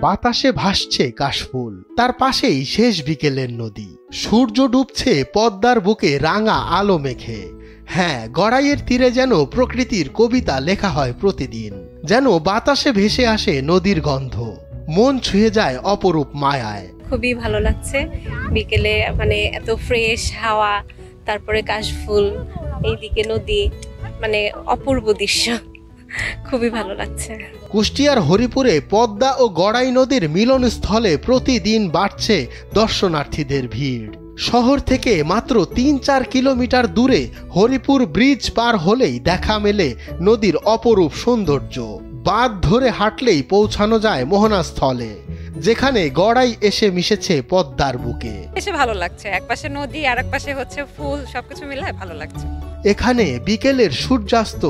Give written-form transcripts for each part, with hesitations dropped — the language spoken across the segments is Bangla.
বাতাসে ভাসছে কাশফুল, তার পাশেই শেষ বিকেলের নদী। সূর্য ডুবছে পদ্মার বুকে রাঙা আলো মেখে। হ্যাঁ, গড়াইয়ের তীরে যেন প্রকৃতির কবিতা লেখা হয় প্রতিদিন। যেন বাতাসে ভেসে আসে নদীর গন্ধ, মন ছুঁয়ে যায় অপরূপ মায়ায়। খুবই ভালো লাগছে বিকেলে, মানে এত ফ্রেশ হাওয়া, তারপরে কাশফুল, এইদিকে নদী, মানে অপূর্ব দৃশ্য, খুবই ভালো লাগছে। কুষ্টিয়ার হরিপুরে পদ্মা ও গড়াই নদীর মিলনস্থলে প্রতিদিন বাড়ছে দর্শনার্থীদের ভিড়। শহর থেকে মাত্র ৩-৪ কিলোমিটার দূরে হরিপুর ব্রিজ পার হলেই দেখা মেলে নদীর অপরূপ সৌন্দর্য। বাঁধ ধরে হাঁটলেই পৌঁছানো যায় মোহনা স্থলে, যেখানে গড়াই এসে মিশেছে পদ্মার বুকে। এসে ভালো লাগছে, একপাশে নদী আর এক পাশে হচ্ছে ফুল, সবকিছু মিলে ভালো লাগছে। এখানে বিকেলের সূর্যাস্ত,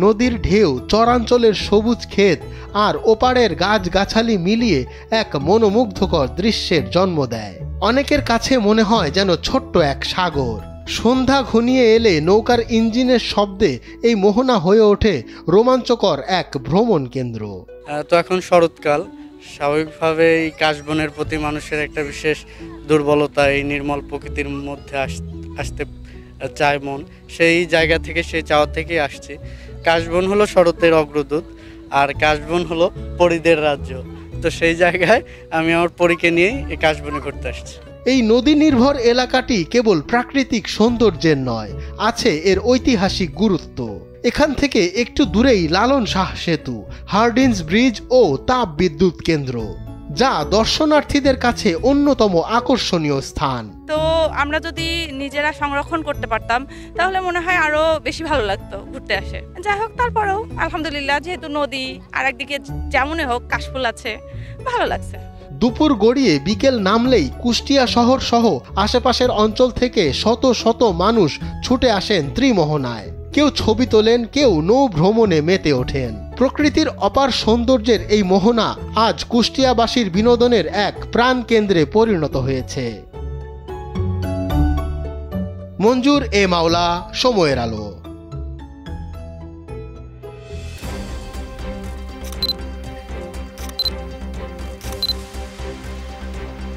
নদীর ঢেউ, চরাঞ্চলের সবুজ ক্ষেত আর ওপারের গাছগাছালি মিলিয়ে এক মনোমুগ্ধকর দৃশ্যের জন্ম দেয়। অনেকের কাছে মনে হয় যেন ছোট্ট এক সাগর। সন্ধ্যা ঘনিয়ে এলে নৌকার ইঞ্জিনের শব্দে এই মোহনা হয়ে ওঠে রোমাঞ্চকর এক ভ্রমণ কেন্দ্র। তো এখন শরৎকাল, স্বাভাবিকভাবে এই কাশবনের প্রতি মানুষের একটা বিশেষ দুর্বলতা, এই নির্মল প্রকৃতির মধ্যে আসতে চায় মন। সেই জায়গা থেকে, সেই চাওয়া থেকেই আসছি। কাশবন হলো শরতের অগ্রদূত, আর কাশবন হলো পরীদের রাজ্য। তো সেই জায়গায় আমি আমার পরীকে নিয়েই এই কাশবনে ঘুরতে আসছি। এই নদী নির্ভর এলাকাটি কেবল প্রাকৃতিক সৌন্দর্যের নয়, আছে এর ঐতিহাসিক গুরুত্ব। এখান থেকে একটু দূরেই লালন শাহ সেতু, হার্ডিঞ্জ ব্রিজ ও তাপ বিদ্যুৎ কেন্দ্র, যা দর্শনার্থীদের কাছে অন্যতম আকর্ষণীয় স্থান। তো আমরা যদি নিজেরা সংরক্ষণ করতে পারতাম তাহলে মনে হয় আরো বেশি ভালো লাগতো ঘুরতে আসে। যাই হোক, তারপরেও আলহামদুলিল্লাহ, যেহেতু নদী আর একদিকে যেমনই হোক কাশফুল আছে, ভালো লাগছে। দুপুর গড়িয়ে বিকেল নামলেই কুষ্টিয়া শহর সহ আশেপাশের অঞ্চল থেকে শত শত মানুষ ছুটে আসেন ত্রিমোহনায়। কেউ ছবি তোলেন, কেউ নৌ ভ্রমণে মেতে ওঠেন। প্রকৃতির অপার সৌন্দর্যের এই মোহনা আজ কুষ্টিয়াবাসীর বিনোদনের এক প্রাণ কেন্দ্রে পরিণত হয়েছে। মঞ্জুর এ মাওলা, সময়ের আলো।